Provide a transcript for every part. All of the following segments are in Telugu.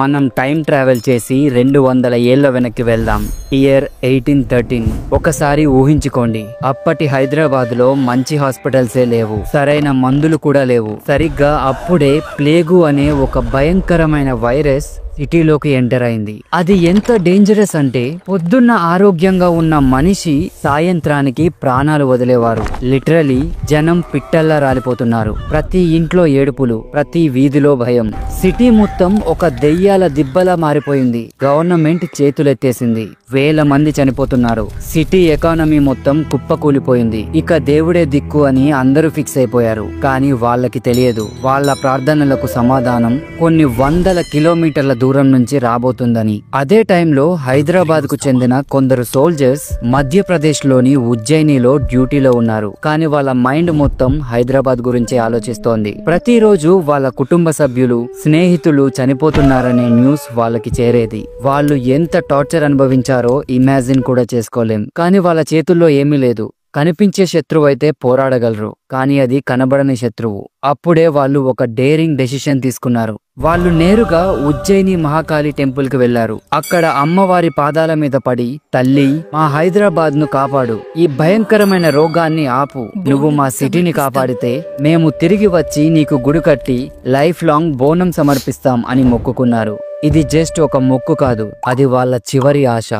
మనం టైం ట్రావెల్ చేసి 200 ఏళ్ల వెనక్కి వెళ్దాం. ఇయర్ 1813. ఒకసారి ఊహించుకోండి, అప్పటి హైదరాబాద్ లో మంచి హాస్పిటల్సే లేవు, సరైన మందులు కూడా లేవు. సరిగ్గా అప్పుడే ప్లేగు అనే ఒక భయంకరమైన వైరస్ సిటీలోకి ఎంటర్ అయింది. అది ఎంత డేంజరస్ అంటే పొద్దున్న ఆరోగ్యంగా ఉన్న మనిషి సాయంత్రానికి ప్రాణాలు వదిలేవారు. లిటరలీ జనం పిట్టల్లా రాలిపోతున్నారు. ప్రతి ఇంట్లో ఏడుపులు, ప్రతి వీధిలో భయం. సిటీ మొత్తం ఒక దెయ్యాల దిబ్బలా మారిపోయింది. గవర్నమెంట్ చేతులెత్తేసింది. వేల మంది చనిపోతున్నారు. సిటీ ఎకానమీ మొత్తం కుప్పకూలిపోయింది. ఇక దేవుడే దిక్కు అని అందరూ ఫిక్స్ అయిపోయారు. కానీ వాళ్ళకి తెలియదు, వాళ్ళ ప్రార్థనలకు సమాధానం కొన్ని వందల కిలోమీటర్ల దూరం నుంచి రాబోతుందని. అదే టైంలో హైదరాబాద్ కు చెందిన కొందరు సోల్జర్స్ మధ్యప్రదేశ్ లోని ఉజ్జయినిలో డ్యూటీలో ఉన్నారు. కానీ వాళ్ళ మైండ్ మొత్తం హైదరాబాద్ గురించి ఆలోచిస్తోంది. ప్రతిరోజు వాళ్ళ కుటుంబ సభ్యులు, స్నేహితులు చనిపోతున్నారనే న్యూస్ వాళ్ళకి చేరేది. వాళ్ళు ఎంత టార్చర్ అనుభవించారో ఇమాజిన్ కూడా చేసుకోలేం. కానీ వాళ్ళ చేతుల్లో ఏమీ లేదు. కనిపించే శత్రువు అయితే పోరాడగలరు, కానీ అది కనబడని శత్రువు. అప్పుడే వాళ్ళు ఒక డేరింగ్ డెసిషన్ తీసుకున్నారు. వాళ్ళు నేరుగా ఉజ్జయిని మహాకాళి టెంపుల్ కి వెళ్లారు. అక్కడ అమ్మవారి పాదాల మీద పడి, తల్లి, మా హైదరాబాద్ ను కాపాడు, ఈ భయంకరమైన రోగాన్ని ఆపు, నువ్వు మా సిటీని కాపాడితే మేము తిరిగి వచ్చి నీకు గుడి కట్టి లైఫ్ లాంగ్ బోనం సమర్పిస్తాం అని మొక్కుకున్నారు. ఇది జస్ట్ ఒక మొక్కు కాదు, అది వాళ్ళ చివరి ఆశ.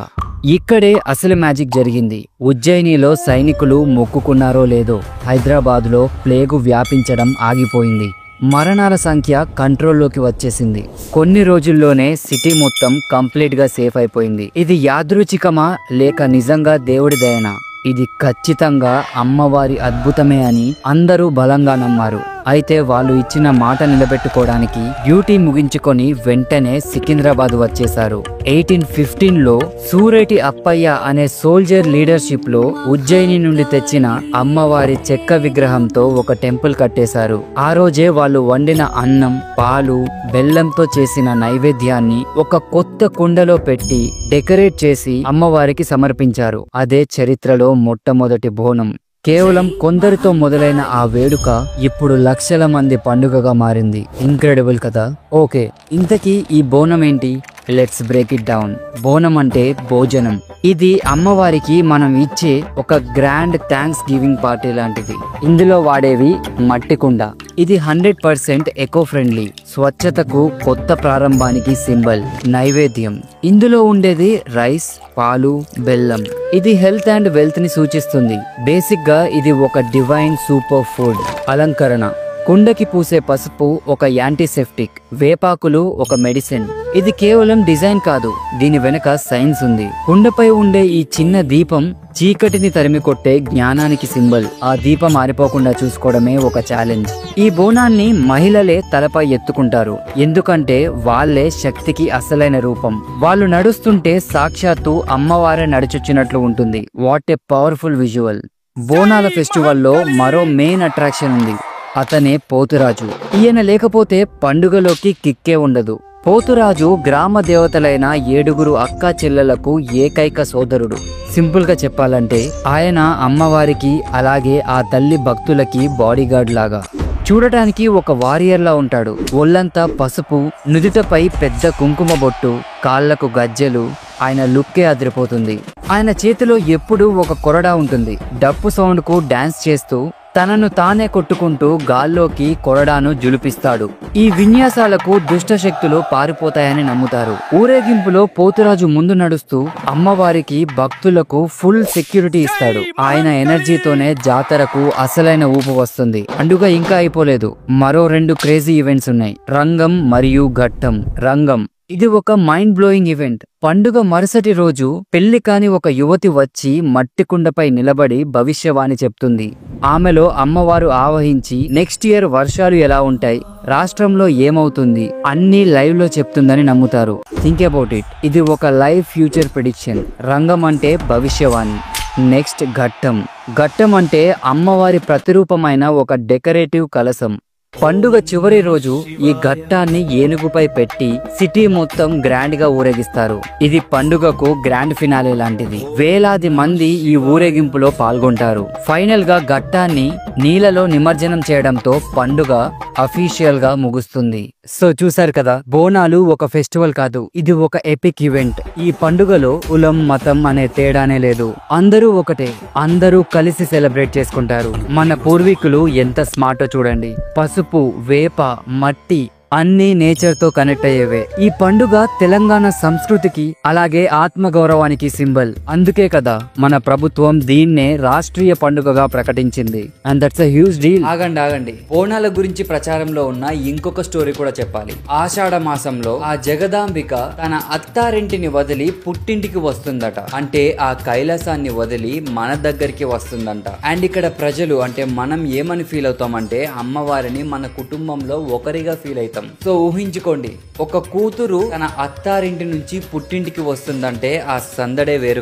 ఇక్కడే అసలు మ్యాజిక్ జరిగింది. ఉజ్జయినిలో సైనికులు మొక్కుకున్నారో లేదో, హైదరాబాద్ లో ప్లేగు వ్యాపించడం ఆగిపోయింది. మరణాల సంఖ్య కంట్రోల్లోకి వచ్చేసింది. కొన్ని రోజుల్లోనే సిటీ మొత్తం కంప్లీట్ గా సేఫ్ అయిపోయింది. ఇది యాదృచ్ఛికమా లేక నిజంగా దేవుడి దయనా? ఇది ఖచ్చితంగా అమ్మవారి అద్భుతమే అని అందరూ బలంగా నమ్మారు. అయితే వాళ్ళు ఇచ్చిన మాట నిలబెట్టుకోవడానికి డ్యూటీ ముగించుకొని వెంటనే సికింద్రాబాద్ వచ్చేశారు. 1815లో సూరేటి అప్పయ్య అనే సోల్జర్ లీడర్షిప్ లో ఉజ్జయిని నుండి తెచ్చిన అమ్మవారి చెక్క విగ్రహంతో ఒక టెంపుల్ కట్టేశారు. ఆ రోజే వాళ్ళు వండిన అన్నం, పాలు, బెల్లంతో చేసిన నైవేద్యాన్ని ఒక కొత్త కుండలో పెట్టి డెకరేట్ చేసి అమ్మవారికి సమర్పించారు. అదే చరిత్రలో మొట్టమొదటి బోనం. కేవలం కొందరితో మొదలైన ఆ వేడుక ఇప్పుడు లక్షల మంది పండుగగా మారింది. ఇంక్రెడిబుల్ కదా? ఓకే, ఇంతకీ ఈ బోనం ఏంటి? Let's break it down. బోనం అంటే భోజనం. ఇది అమ్మవారికి మనం ఇచ్చే ఒక గ్రాండ్ థ్యాంక్స్ గివింగ్ పార్టీ లాంటిది. ఇందులో వాడేవి మట్టి కుండ. ఇది 100% ఎకో ఫ్రెండ్లీ, స్వచ్ఛతకు కొత్త ప్రారంభానికి సింబల్. నైవేద్యం, ఇందులో ఉండేది రైస్, పాలు, బెల్లం. ఇది హెల్త్ అండ్ వెల్త్ ని సూచిస్తుంది. బేసిక్ గా ఇది ఒక డివైన్ సూపర్ ఫుడ్. అలంకరణ, కుండకి పూసే పసుపు ఒక యాంటీసెప్టిక్, వేపాకులు ఒక మెడిసిన్. ఇది కేవలం డిజైన్ కాదు, దీని వెనక సైన్స్ ఉంది. కుండపై ఉండే ఈ చిన్న దీపం చీకటిని తరిమి కొట్టే జ్ఞానానికి సింబల్. ఆ దీపం ఆరిపోకుండా చూసుకోవడమే ఒక ఛాలెంజ్. ఈ బోనాన్ని మహిళలే తలపై ఎత్తుకుంటారు, ఎందుకంటే వాళ్ళే శక్తికి అసలైన రూపం. వాళ్ళు నడుస్తుంటే సాక్షాత్తు అమ్మవారే నడిచొచ్చినట్లు ఉంటుంది. What a powerful visual. బోనాల ఫెస్టివల్లో మరో మెయిన్ అట్రాక్షన్ ఉంది. అతనే పోతురాజు. ఈయన లేకపోతే పండుగలోకి కిక్కే ఉండదు. పోతురాజు గ్రామ దేవతలైన 7 అక్కా చెల్లెలకు ఏకైక సోదరుడు. సింపుల్ గా చెప్పాలంటే ఆయన అమ్మవారికి అలాగే ఆ తల్లి భక్తులకి బాడీగార్డ్ లాగా. చూడటానికి ఒక వారియర్లా ఉంటాడు. ఒళ్ళంతా పసుపు, నుదుటపై పెద్ద కుంకుమ బొట్టు, కాళ్లకు గజ్జెలు. ఆయన లుక్కే అదిరిపోతుంది. ఆయన చేతిలో ఎప్పుడూ ఒక కొరడా ఉంటుంది. డప్పు సౌండ్ కు డాన్స్ చేస్తూ తనను తానే కొట్టుకుంటూ గాల్లోకి కొరడాను జులిపిస్తాడు. ఈ విన్యాసాలకు దుష్ట శక్తులు పారిపోతాయని నమ్ముతారు. ఊరేగింపులో పోతురాజు ముందు నడుస్తూ అమ్మవారికి, భక్తులకు ఫుల్ సెక్యూరిటీ ఇస్తాడు. ఆయన ఎనర్జీతోనే జాతరకు అసలైన ఊపు వస్తుంది. పండుగ ఇంకా అయిపోలేదు. మరో 2 క్రేజీ ఈవెంట్స్ ఉన్నాయి, రంగం మరియు ఘట్టం. రంగం, ఇది ఒక మైండ్ బ్లోయింగ్ ఈవెంట్. పండుగ మరుసటి రోజు పెళ్లి కాని ఒక యువతి వచ్చి మట్టి కుండపై నిలబడి భవిష్యవాణి చెప్తుంది. ఆమెలో అమ్మవారు ఆవహించి నెక్స్ట్ ఇయర్ వర్షాలు ఎలా ఉంటాయి, రాష్ట్రంలో ఏమవుతుంది అన్ని లైవ్ లో చెప్తుందని నమ్ముతారు. Think about it. ఇది ఒక లైవ్ ఫ్యూచర్ ప్రిడిక్షన్. రంగం అంటే భవిష్యవాణి. నెక్స్ట్ ఘట్టం. ఘట్టం అంటే అమ్మవారి ప్రతిరూపమైన ఒక డెకరేటివ్ కలశం. పండుగ చివరి రోజు ఈ ఘట్టాన్ని ఏనుగుపై పెట్టి సిటీ మొత్తం గ్రాండ్ గా ఊరేగిస్తారు. ఇది పండుగకు గ్రాండ్ ఫినాలే లాంటిది. వేలాది మంది ఈ ఊరేగింపులో పాల్గొంటారు. ఫైనల్ గా ఘట్టాన్ని నీళ్ళలో నిమజ్జనం చేయడంతో పండుగ అఫీషియల్ గా ముగుస్తుంది. సో చూసారు కదా, బోనాలు ఒక ఫెస్టివల్ కాదు, ఇది ఒక ఎపిక్ ఈవెంట్. ఈ పండుగలో కులం మతం అనే తేడానే లేదు, అందరూ ఒకటే, అందరూ కలిసి సెలబ్రేట్ చేసుకుంటారు. మన పూర్వీకులు ఎంత స్మార్టో చూడండి, పసుపు, వేప, మట్టి అన్ని నేచర్ తో కనెక్ట్ అయ్యేవే. ఈ పండుగ తెలంగాణ సంస్కృతికి అలాగే ఆత్మగౌరవానికి సింబల్. అందుకే కదా మన ప్రభుత్వం దీన్నే రాష్ట్రీయ పండుగగా ప్రకటించింది. And that's a huge deal. ఆగండి, బోనాల గురించి ప్రచారంలో ఉన్న ఇంకొక స్టోరీ కూడా చెప్పాలి. ఆషాఢ మాసంలో ఆ జగదాంబిక తన అత్తారింటిని వదిలి పుట్టింటికి వస్తుందట. అంటే ఆ కైలాసాన్ని వదిలి మన దగ్గరికి వస్తుందంట. అండ్ ఇక్కడ ప్రజలు అంటే మనం ఏమని ఫీల్ అవుతామంటే అమ్మవారిని మన కుటుంబంలో ఒకరిగా ఫీల్ అవుతాం. సో ఊహించుకోండి, ఒక కూతురు తన అత్తారింటి నుంచి పుట్టింటికి వస్తుందంటే ఆ సందడే వేరు.